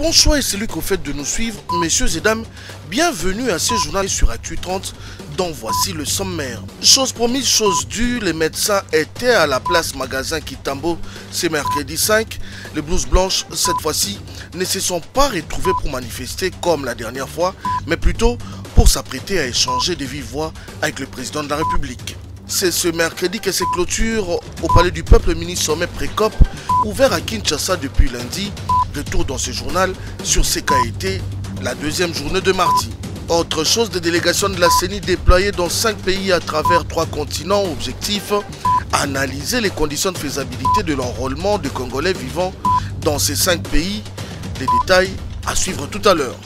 Bonsoir et celui qu'au fait de nous suivre, messieurs et dames, bienvenue à ce journal sur Actu 30 dont voici le sommaire. Chose promise, chose due, les médecins étaient à la place magasin Kitambo ce mercredi 5. Les blouses blanches, cette fois-ci, ne se sont pas retrouvées pour manifester comme la dernière fois, mais plutôt pour s'apprêter à échanger de vive voix avec le président de la République. C'est ce mercredi que se clôture au Palais du Peuple le mini-sommet Précop, ouvert à Kinshasa depuis lundi. Retour dans ce journal sur ce qu'a été la deuxième journée de mardi. Autre chose, des délégations de la CENI déployées dans 5 pays à travers 3 continents. Objectif, analyser les conditions de faisabilité de l'enrôlement de Congolais vivant dans ces 5 pays. Les détails à suivre tout à l'heure.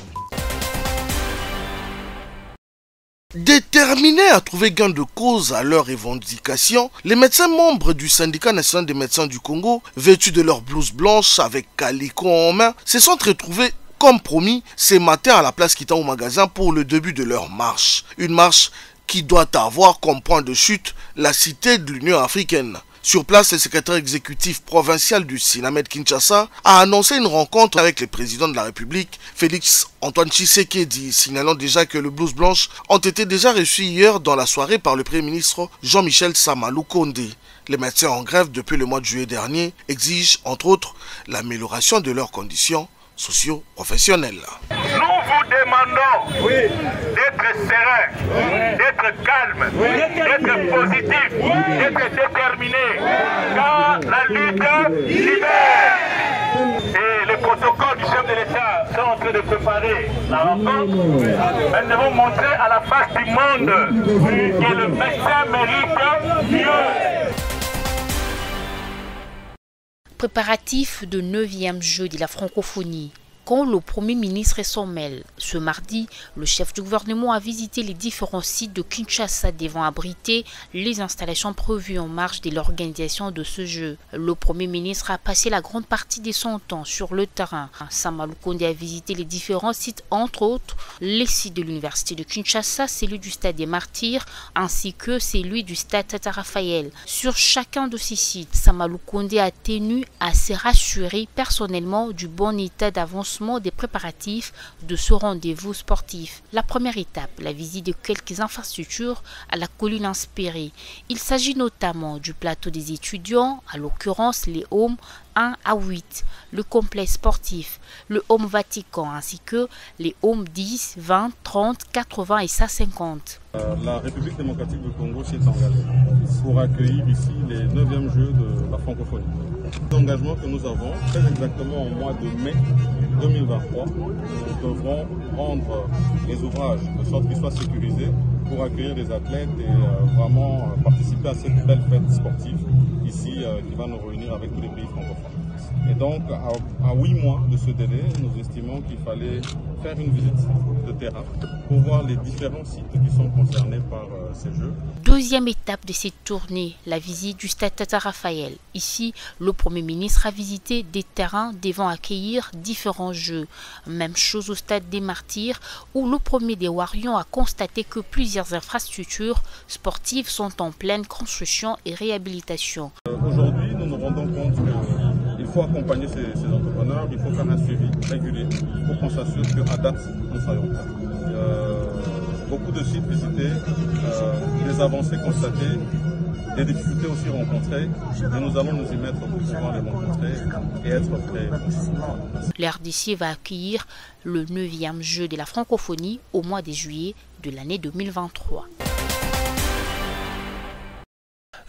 Déterminés à trouver gain de cause à leurs revendications, les médecins membres du syndicat national des médecins du Congo, vêtus de leurs blouses blanches avec calicot en main, se sont retrouvés comme promis ce matin à la place Kita au magasin pour le début de leur marche. Une marche qui doit avoir comme point de chute la cité de l'Union africaine. Sur place, le secrétaire exécutif provincial du Sinamed Kinshasa a annoncé une rencontre avec le président de la République, Félix Antoine Tshisekedi, signalant déjà que les blouses blanches ont été déjà reçues hier dans la soirée par le Premier ministre Jean-Michel Sama Lukonde. Les médecins en grève depuis le mois de juillet dernier exigent, entre autres, l'amélioration de leurs conditions socio-professionnelles. Nous vous demandons d'être serein, d'être calme, d'être positif, d'être déterminé, car la lutte libère. Et le protocole du chef de l'État sont en train de préparer la rencontre. Nous devons montrer à la face du monde que le médecin mérite mieux. Préparatif de 9e jeu de la francophonie. Quand le Premier ministre s'en mêle, ce mardi, le chef du gouvernement a visité les différents sites de Kinshasa devant abriter les installations prévues en marge de l'organisation de ce jeu. Le Premier ministre a passé la grande partie de son temps sur le terrain. Sama Lukonde a visité les différents sites, entre autres les sites de l'université de Kinshasa, celui du stade des Martyrs, ainsi que celui du stade Tata Raphaël. Sur chacun de ces sites, Sama Lukonde a tenu à se rassurer personnellement du bon état d'avancement des préparatifs de ce rendez-vous sportif. La première étape, la visite de quelques infrastructures à la colline inspirée. Il s'agit notamment du plateau des étudiants, à l'occurrence les Home 1 à 8, le complexe sportif, le Home Vatican, ainsi que les Home 10, 20, 30, 80 et 150. La République démocratique du Congo s'est engagée pour accueillir ici les 9e Jeux de la francophonie. L'engagement que nous avons, très exactement au mois de mai 2023, nous devrons rendre les ouvrages de sorte qu'ils soient sécurisés pour accueillir les athlètes et vraiment participer à cette belle fête sportive ici qui va nous réunir avec tous les pays francophones. Et donc, à 8 mois de ce délai, nous estimons qu'il fallait faire une visite de terrain pour voir les différents sites qui sont concernés par ces jeux. Deuxième étape de cette tournée, la visite du stade Tata Raphaël. Ici, le Premier ministre a visité des terrains devant accueillir différents jeux. Même chose au stade des Martyrs, où le premier des Warions a constaté que plusieurs infrastructures sportives sont en pleine construction et réhabilitation. Aujourd'hui, nous nous rendons compte qu'il faut accompagner ces entrepreneurs, il faut faire un suivi régulier pour qu'on s'assure qu'à date, nous soyons prêts. Beaucoup de sites visités, des avancées constatées, des difficultés aussi rencontrées, et nous allons nous y mettre pour pouvoir les rencontrer et être prêts. L'RDC va accueillir le 9e jeu de la francophonie au mois de juillet de l'année 2023.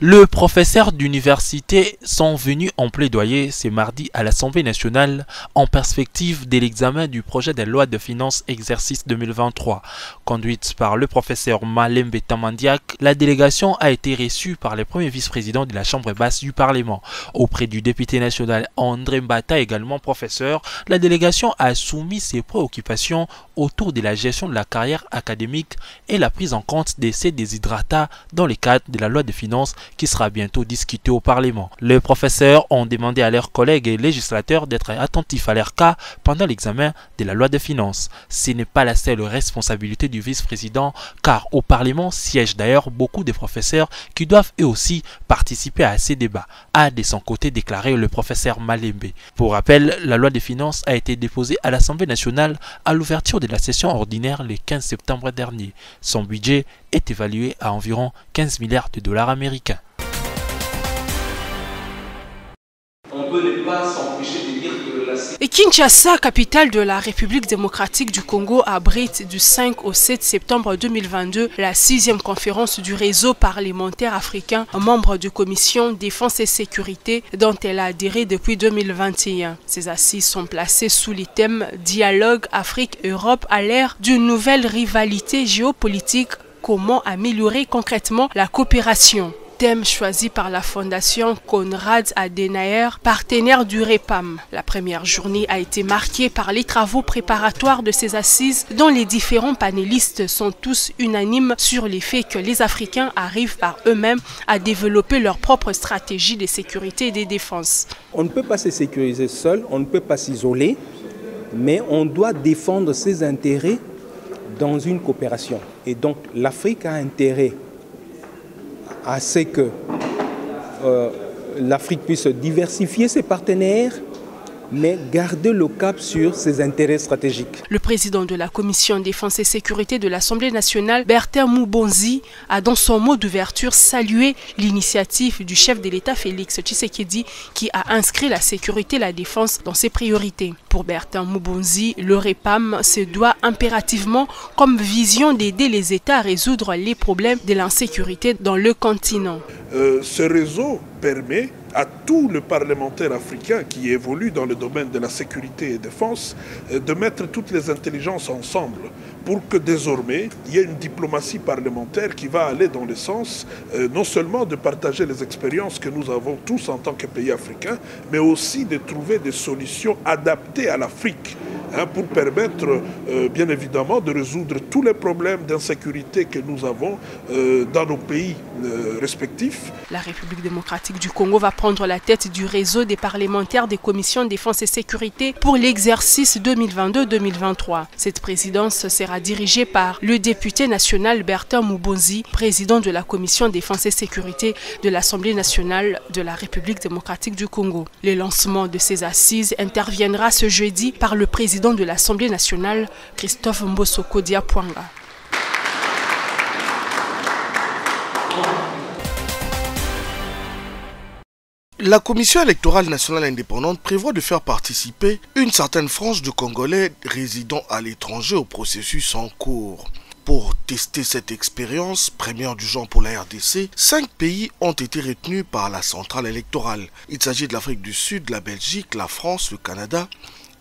Le professeur d'université sont venus en plaidoyer ce mardi à l'Assemblée nationale en perspective de l'examen du projet de loi de finances exercice 2023. Conduite par le professeur Malembe Tamandiak, la délégation a été reçue par le premier vice-président de la Chambre basse du Parlement. Auprès du député national André Mbata, également professeur, la délégation a soumis ses préoccupations autour de la gestion de la carrière académique et la prise en compte de ces déshydratats dans le cadre de la loi de finances qui sera bientôt discuté au Parlement. Les professeurs ont demandé à leurs collègues et législateurs d'être attentifs à leur cas pendant l'examen de la loi de finances. Ce n'est pas la seule responsabilité du vice-président, car au Parlement siègent d'ailleurs beaucoup de professeurs qui doivent eux aussi participer à ces débats, a de son côté déclaré le professeur Malembe. Pour rappel, la loi des finances a été déposée à l'Assemblée nationale à l'ouverture de la session ordinaire le 15 septembre dernier. Son budget est évalué à environ 15 milliards de dollars américains. On peut ne pas s'empêcher de dire que Et Kinshasa, capitale de la République démocratique du Congo, abrite du 5 au 7 septembre 2022 la 6e conférence du réseau parlementaire africain, membre de commission défense et sécurité dont elle a adhéré depuis 2021. Ces assises sont placées sous les thèmes Dialogue Afrique-Europe à l'ère d'une nouvelle rivalité géopolitique. Comment améliorer concrètement la coopération? Thème choisi par la fondation Konrad Adenauer, partenaire du REPAM. La première journée a été marquée par les travaux préparatoires de ces assises dont les différents panélistes sont tous unanimes sur le fait que les Africains arrivent par eux-mêmes à développer leur propre stratégie de sécurité et de défense. On ne peut pas se sécuriser seul, on ne peut pas s'isoler, mais on doit défendre ses intérêts dans une coopération. Et donc l'Afrique a intérêt à ce que l'Afrique puisse diversifier ses partenaires, mais garder le cap sur ses intérêts stratégiques. Le président de la Commission défense et sécurité de l'Assemblée nationale, Bertin Mubonzi, a dans son mot d'ouverture salué l'initiative du chef de l'État Félix Tshisekedi qui a inscrit la sécurité et la défense dans ses priorités. Pour Bertin Mubonzi, le REPAM se doit impérativement comme vision d'aider les États à résoudre les problèmes de l'insécurité dans le continent. Ce réseau permet à tous les parlementaires africains qui évoluent dans le domaine de la sécurité et défense de mettre toutes les intelligences ensemble pour que désormais il y ait une diplomatie parlementaire qui va aller dans le sens non seulement de partager les expériences que nous avons tous en tant que pays africains, mais aussi de trouver des solutions adaptées à l'Afrique pour permettre bien évidemment de résoudre tous les problèmes d'insécurité que nous avons dans nos pays respectifs. La République démocratique du Congo va prendre la tête du réseau des parlementaires des commissions défense et sécurité pour l'exercice 2022-2023. Cette présidence sera dirigée par le député national Bertin Mubonzi, président de la commission défense et sécurité de l'Assemblée nationale de la République démocratique du Congo. Le lancement de ces assises interviendra ce jeudi par le président de l'Assemblée nationale, Christophe Mbosoko Diapwanga. La Commission électorale nationale indépendante prévoit de faire participer une certaine frange de Congolais résidant à l'étranger au processus en cours. Pour tester cette expérience, première du genre pour la RDC, 5 pays ont été retenus par la centrale électorale. Il s'agit de l'Afrique du Sud, la Belgique, la France, le Canada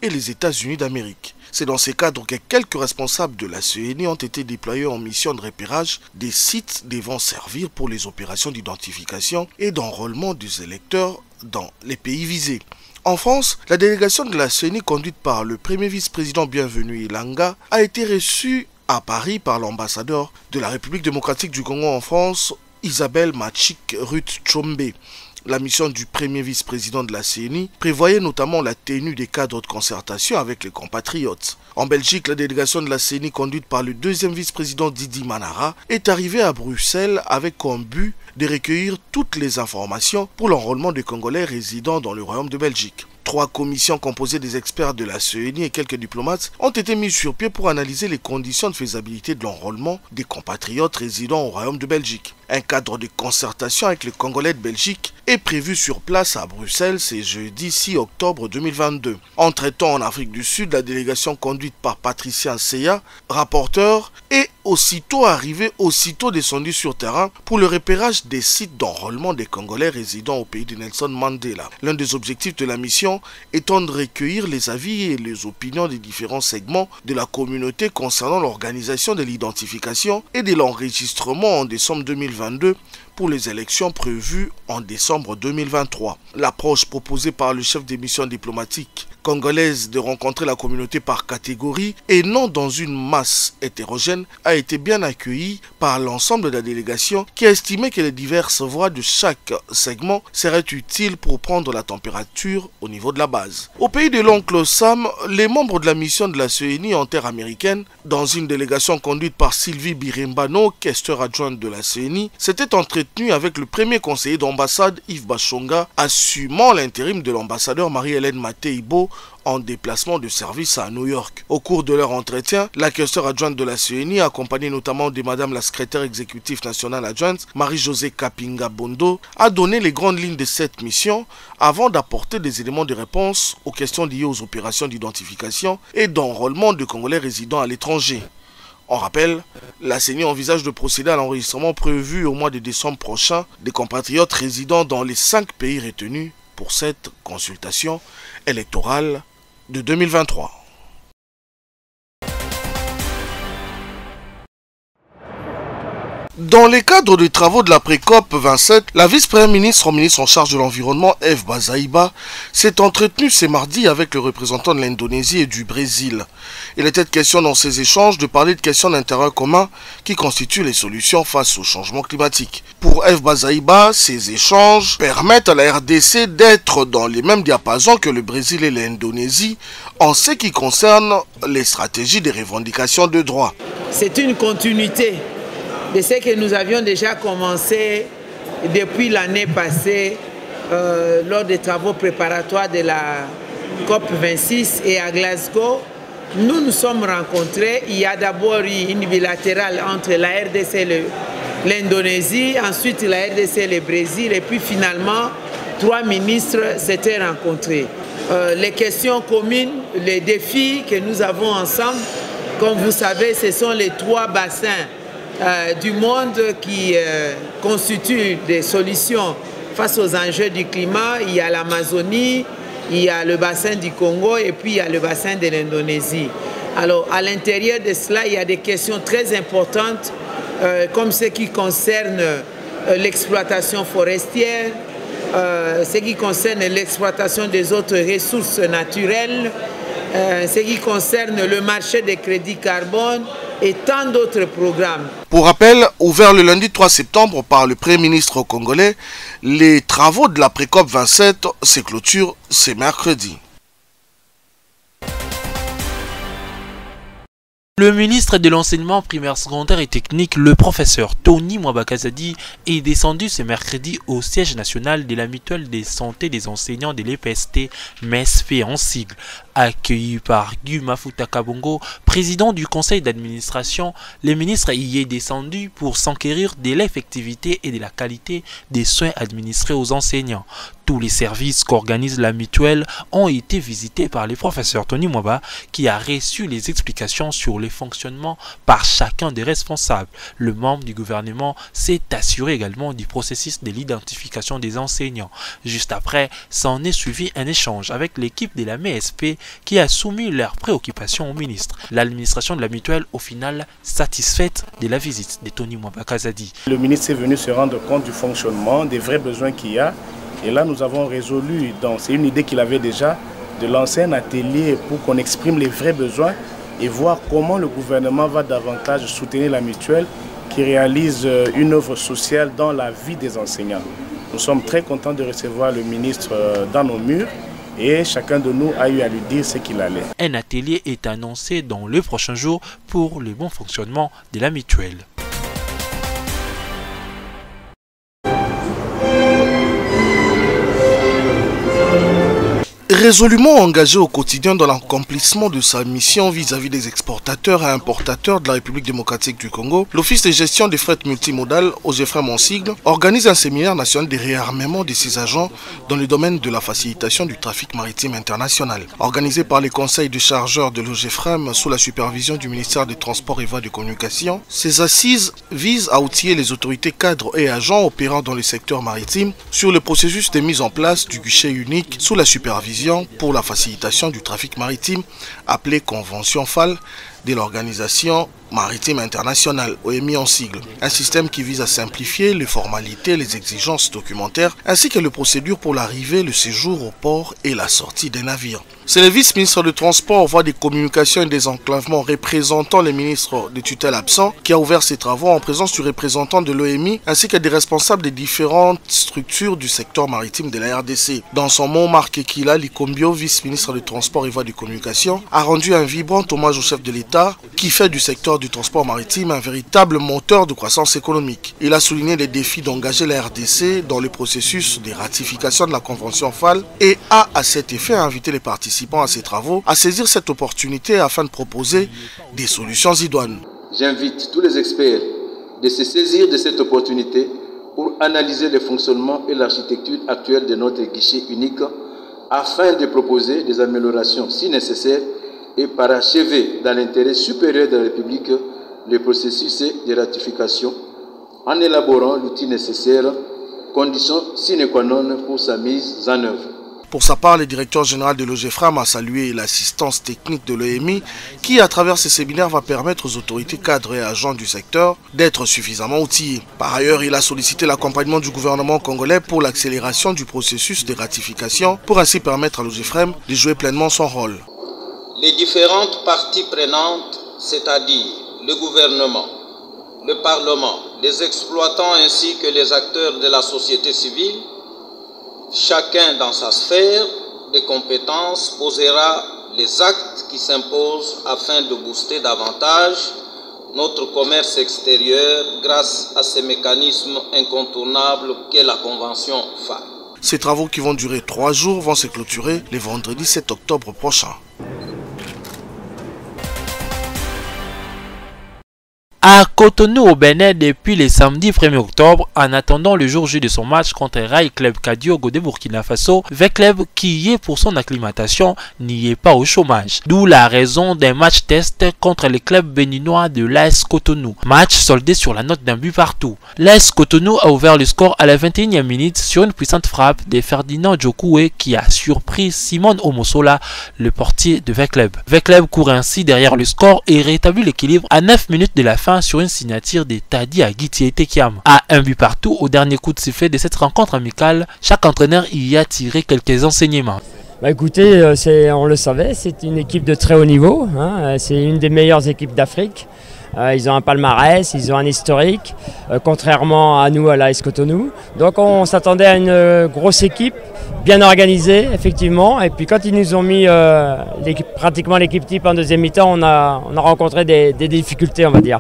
et les États-Unis d'Amérique. C'est dans ces cadres que quelques responsables de la CENI ont été déployés en mission de repérage des sites devant servir pour les opérations d'identification et d'enrôlement des électeurs dans les pays visés. En France, la délégation de la CENI conduite par le premier vice-président Bienvenu Ilanga a été reçue à Paris par l'ambassadeur de la République démocratique du Congo en France, Isabelle Machik Ruth Chombe. La mission du premier vice-président de la CENI prévoyait notamment la tenue des cadres de concertation avec les compatriotes. En Belgique, la délégation de la CENI conduite par le deuxième vice-président Didi Manara est arrivée à Bruxelles avec comme but de recueillir toutes les informations pour l'enrôlement des Congolais résidant dans le Royaume de Belgique. 3 commissions composées des experts de la CENI et quelques diplomates ont été mises sur pied pour analyser les conditions de faisabilité de l'enrôlement des compatriotes résidant au Royaume de Belgique. Un cadre de concertation avec les Congolais de Belgique est prévu sur place à Bruxelles ce jeudi 6 octobre 2022. Entre-temps, en Afrique du Sud, la délégation conduite par Patricia Nseya, rapporteur, est aussitôt arrivée, aussitôt descendue sur terrain pour le repérage des sites d'enrôlement des Congolais résidant au pays de Nelson Mandela. L'un des objectifs de la mission étant de recueillir les avis et les opinions des différents segments de la communauté concernant l'organisation de l'identification et de l'enregistrement en décembre 2022 pour les élections prévues en décembre 2023. L'approche proposée par le chef des missions diplomatiques congolaise de rencontrer la communauté par catégorie et non dans une masse hétérogène a été bien accueillie par l'ensemble de la délégation qui a estimé que les diverses voix de chaque segment seraient utiles pour prendre la température au niveau de la base. Au pays de l'oncle Sam, les membres de la mission de la CENI en terre américaine, dans une délégation conduite par Sylvie Birimbano, questeur adjointe de la CENI, s'étaient entretenus avec le premier conseiller d'ambassade Yves Bachonga, assumant l'intérim de l'ambassadeur Marie-Hélène Mateibo en déplacement de service à New York. Au cours de leur entretien, la questeur adjointe de la CENI, accompagnée notamment de Madame la secrétaire exécutive nationale adjointe, Marie-Josée Kapinga Bondo, a donné les grandes lignes de cette mission avant d'apporter des éléments de réponse aux questions liées aux opérations d'identification et d'enrôlement de Congolais résidant à l'étranger. On rappelle, la CENI envisage de procéder à l'enregistrement prévu au mois de décembre prochain des compatriotes résidant dans les 5 pays retenus pour cette consultation électorale de 2023. Dans le cadre des travaux de la pré-COP 27, la vice-première ministre, ministre en charge de l'environnement, Eve Bazaiba, s'est entretenue ce mardi avec le représentant de l'Indonésie et du Brésil. Il était question dans ces échanges de parler de questions d'intérêt commun qui constituent les solutions face au changement climatique. Pour Eve Bazaiba, ces échanges permettent à la RDC d'être dans les mêmes diapasons que le Brésil et l'Indonésie en ce qui concerne les stratégies des revendications de droits. C'est une continuité de ce que nous avions déjà commencé depuis l'année passée lors des travaux préparatoires de la COP 26 et à Glasgow. Nous nous sommes rencontrés. Il y a d'abord eu une bilatérale entre la RDC et l'Indonésie, ensuite la RDC et le Brésil, et puis finalement 3 ministres s'étaient rencontrés. Les questions communes, les défis que nous avons ensemble, comme vous savez, ce sont les 3 bassins du monde qui constituent des solutions face aux enjeux du climat. Il y a l'Amazonie, il y a le bassin du Congo et puis il y a le bassin de l'Indonésie. Alors à l'intérieur de cela, il y a des questions très importantes comme ce qui concerne l'exploitation forestière, ce qui concerne l'exploitation des autres ressources naturelles, ce qui concerne le marché des crédits carbone et tant d'autres programmes. Pour rappel, ouvert le lundi 3 septembre par le Premier ministre congolais, les travaux de la pré-COP 27 se clôturent ce mercredi. Le ministre de l'enseignement primaire, secondaire et technique, le professeur Tony Mwabakazadi, est descendu ce mercredi au siège national de la mutuelle de santé des enseignants de l'EPST, MESFE en sigle. Accueilli par Guy Mafuta Kabongo, président du conseil d'administration, le ministre y est descendu pour s'enquérir de l'effectivité et de la qualité des soins administrés aux enseignants. Tous les services qu'organise la mutuelle ont été visités par le professeur Tony Mwaba, qui a reçu les explications sur le fonctionnement par chacun des responsables. Le membre du gouvernement s'est assuré également du processus de l'identification des enseignants. Juste après, s'en est suivi un échange avec l'équipe de la MESP qui a soumis leurs préoccupations au ministre. L'administration de la mutuelle, au final, satisfaite de la visite de Tony Mwabakazadi. Le ministre est venu se rendre compte du fonctionnement, des vrais besoins qu'il y a. Et là, nous avons résolu, c'est une idée qu'il avait déjà, de lancer un atelier pour qu'on exprime les vrais besoins et voir comment le gouvernement va davantage soutenir la mutuelle qui réalise une œuvre sociale dans la vie des enseignants. Nous sommes très contents de recevoir le ministre dans nos murs et chacun de nous a eu à lui dire ce qu'il allait. Un atelier est annoncé dans les prochains jours pour le bon fonctionnement de la mutuelle. Résolument engagé au quotidien dans l'accomplissement de sa mission vis-à-vis des exportateurs et importateurs de la République démocratique du Congo, l'Office de gestion des fret multimodales, OGFREM en sigle, organise un séminaire national de réarmement de ses agents dans le domaine de la facilitation du trafic maritime international. Organisé par les conseils de chargeurs de l'OGFREM sous la supervision du ministère des Transports et Voies de Communication, ces assises visent à outiller les autorités cadres et agents opérant dans le secteur maritime sur le processus de mise en place du guichet unique sous la supervision pour la facilitation du trafic maritime, appelé Convention FAL, de l'Organisation maritime internationale, OMI en sigle. Un système qui vise à simplifier les formalités, les exigences documentaires, ainsi que les procédures pour l'arrivée, le séjour au port et la sortie des navires. C'est le vice-ministre du Transport, voie des communications et des enclavements représentant les ministres de tutelle absents qui a ouvert ses travaux en présence du représentant de l'OMI ainsi que des responsables des différentes structures du secteur maritime de la RDC. Dans son mot, Marc Ekila Likombio, vice-ministre du Transport et voie des communications, a rendu un vibrant hommage au chef de l'État qui fait du secteur du transport maritime un véritable moteur de croissance économique. Il a souligné les défis d'engager la RDC dans le processus de ratification de la Convention FAL et a à cet effet invité les participants à ces travaux à saisir cette opportunité afin de proposer des solutions idoines. J'invite tous les experts de se saisir de cette opportunité pour analyser le fonctionnement et l'architecture actuelle de notre guichet unique afin de proposer des améliorations si nécessaires et parachever dans l'intérêt supérieur de la République le processus de ratification en élaborant l'outil nécessaire, condition sine qua non pour sa mise en œuvre. Pour sa part, le directeur général de l'OGEFRAM a salué l'assistance technique de l'OMI qui, à travers ces séminaires, va permettre aux autorités cadres et agents du secteur d'être suffisamment outillés. Par ailleurs, il a sollicité l'accompagnement du gouvernement congolais pour l'accélération du processus de ratification pour ainsi permettre à l'OGEFRAM de jouer pleinement son rôle. Les différentes parties prenantes, c'est-à-dire le gouvernement, le Parlement, les exploitants ainsi que les acteurs de la société civile, chacun dans sa sphère de compétences posera les actes qui s'imposent afin de booster davantage notre commerce extérieur grâce à ces mécanismes incontournables qu'est la Convention FAL. Ces travaux qui vont durer 3 jours vont se clôturer le vendredi 7 octobre prochain. À Cotonou au Bénin depuis le samedi 1er octobre, en attendant le jour J de son match contre Rail Club Kadiogo de Burkina Faso, Vecleb qui y est pour son acclimatation n'y est pas au chômage. D'où la raison d'un match test contre le club béninois de l'AS Cotonou. Match soldé sur la note d'un but partout. L'AS Cotonou a ouvert le score à la 21e minute sur une puissante frappe de Ferdinand Djokoué qui a surpris Simon Omosola, le portier de Vecleb. Vecleb court ainsi derrière le score et rétablit l'équilibre à 9 minutes de la fin sur une signature de Tadi Agiti Tekiam. À un but partout au dernier coup de sifflet de cette rencontre amicale, chaque entraîneur y a tiré quelques enseignements. Écoutez, on le savait, c'est une équipe de très haut niveau, hein, c'est une des meilleures équipes d'Afrique. Ils ont un palmarès, ils ont un historique, contrairement à nous, à l'AS Cotonou. Donc on s'attendait à une grosse équipe, bien organisée, effectivement. Et puis quand ils nous ont mis pratiquement l'équipe type en deuxième mi-temps, on a rencontré des difficultés, on va dire.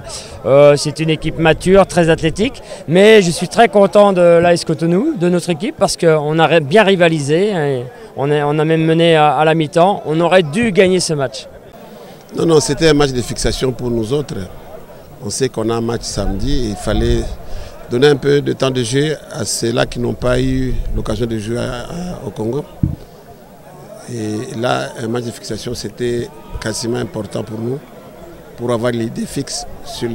C'est une équipe mature, très athlétique. Mais je suis très content de l'AS Cotonou, de notre équipe, parce qu'on a bien rivalisé. Et on a même mené à la mi-temps. On aurait dû gagner ce match. Non, c'était un match de fixation pour nous autres. On sait qu'on a un match samedi et il fallait donner un peu de temps de jeu à ceux-là qui n'ont pas eu l'occasion de jouer au Congo. Et là, un match de fixation, c'était quasiment important pour nous, pour avoir l'idée fixe sur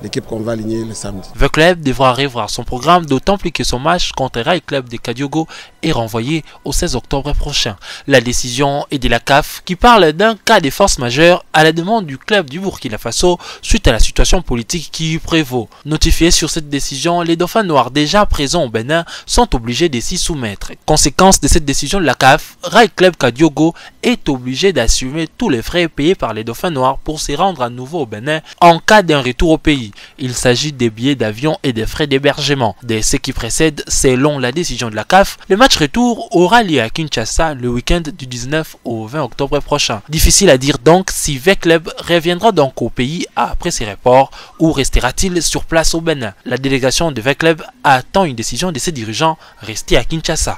l'équipe qu'on va aligner le samedi. Vecleb devra revoir son programme, d'autant plus que son match contre Rail Club de Kadiogo est renvoyé au 16 octobre prochain. La décision est de la CAF qui parle d'un cas de force majeure à la demande du club du Burkina Faso suite à la situation politique qui y prévaut. Notifiés sur cette décision, les dauphins noirs déjà présents au Bénin sont obligés de s'y soumettre. Conséquence de cette décision de la CAF, Rail Club Kadiogo est obligé d'assumer tous les frais payés par les dauphins noirs pour se rendre à nouveau au Bénin en cas d'un retour au pays. Il s'agit des billets d'avion et des frais d'hébergement. Dès ce qui précède, selon la décision de la CAF, le match retour aura lieu à Kinshasa le week-end du 19 au 20 octobre prochain. Difficile à dire donc si Vecleb reviendra donc au pays après ses reports ou restera-t-il sur place au Bénin. La délégation de Vecleb attend une décision de ses dirigeants restés à Kinshasa.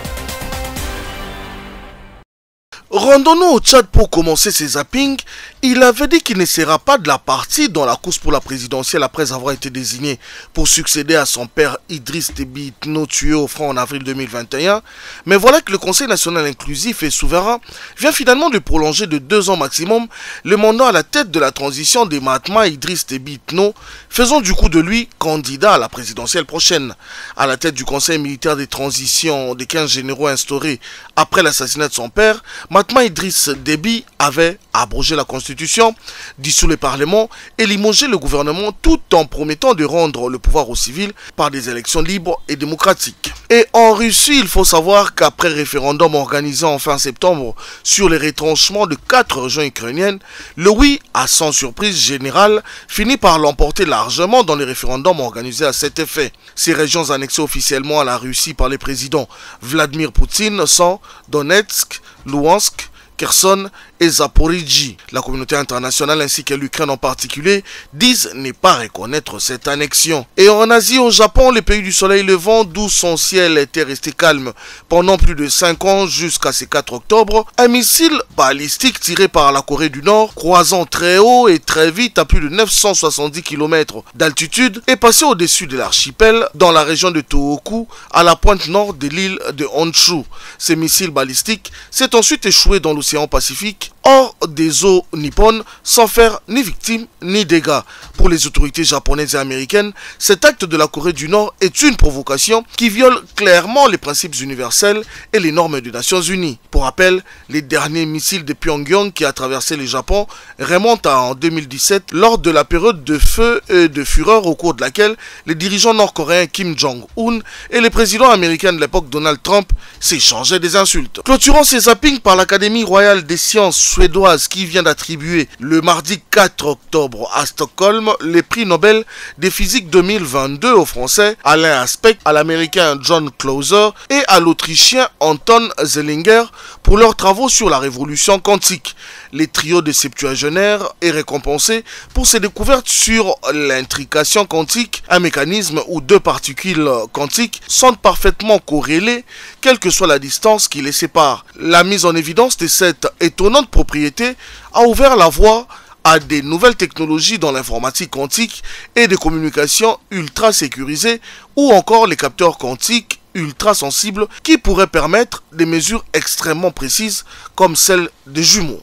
Rendons-nous au Tchad pour commencer ces zappings. Il avait dit qu'il ne sera pas de la partie dans la course pour la présidentielle après avoir été désigné pour succéder à son père Idriss Déby Itno tué au front en avril 2021. Mais voilà que le Conseil national inclusif et souverain vient finalement de prolonger de 2 ans maximum le mandat à la tête de la transition des Mahatma Idriss Déby Itno, faisant du coup de lui candidat à la présidentielle prochaine. À la tête du Conseil militaire des transitions des 15 généraux instaurés après l'assassinat de son père, Mahatma Fatma Idriss Déby avait abrogé la constitution, dissous le parlement et limogé le gouvernement tout en promettant de rendre le pouvoir aux civils par des élections libres et démocratiques. Et en Russie, il faut savoir qu'après référendum organisé en fin septembre sur les retranchements de 4 régions ukrainiennes, le oui a sans surprise générale fini par l'emporter largement dans les référendums organisés à cet effet. Ces régions annexées officiellement à la Russie par les présidents Vladimir Poutine sont Donetsk, Louhansk, Kherson et Zaporizhzhia. La communauté internationale ainsi que l'Ukraine en particulier disent ne pas reconnaître cette annexion. Et en Asie, au Japon, les pays du soleil levant, d'où son ciel était resté calme pendant plus de 5 ans jusqu'à ce 4 octobre, un missile balistique tiré par la Corée du Nord, croisant très haut et très vite à plus de 970 km d'altitude, est passé au-dessus de l'archipel dans la région de Tohoku, à la pointe nord de l'île de Honshu. Ces missiles balistiques s'est ensuite échoué dans l'océan Pacifique hors des eaux nippones sans faire ni victimes ni dégâts. Pour les autorités japonaises et américaines, cet acte de la Corée du Nord est une provocation qui viole clairement les principes universels et les normes des Nations Unies. Pour rappel, les derniers missiles de Pyongyang qui a traversé le Japon remontent à en 2017 lors de la période de feu et de fureur au cours de laquelle les dirigeants nord-coréens Kim Jong-un et le président américain de l'époque Donald Trump s'échangeaient des insultes. Clôturant ces zappings par l'Académie royale des sciences suédoise qui vient d'attribuer le mardi 4 octobre à Stockholm les prix Nobel de physique 2022 aux Français Alain Aspect, à l'Américain John Clauser et à l'Autrichien Anton Zeilinger pour leurs travaux sur la révolution quantique. Les trios de septuagénaires est récompensé pour ses découvertes sur l'intrication quantique, un mécanisme où 2 particules quantiques sont parfaitement corrélées, quelle que soit la distance qui les sépare. La mise en évidence de cette étonnante propriété a ouvert la voie à des nouvelles technologies dans l'informatique quantique et des communications ultra sécurisées ou encore les capteurs quantiques ultra sensibles qui pourraient permettre des mesures extrêmement précises comme celles des jumeaux.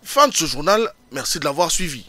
Fin de ce journal, merci de l'avoir suivi.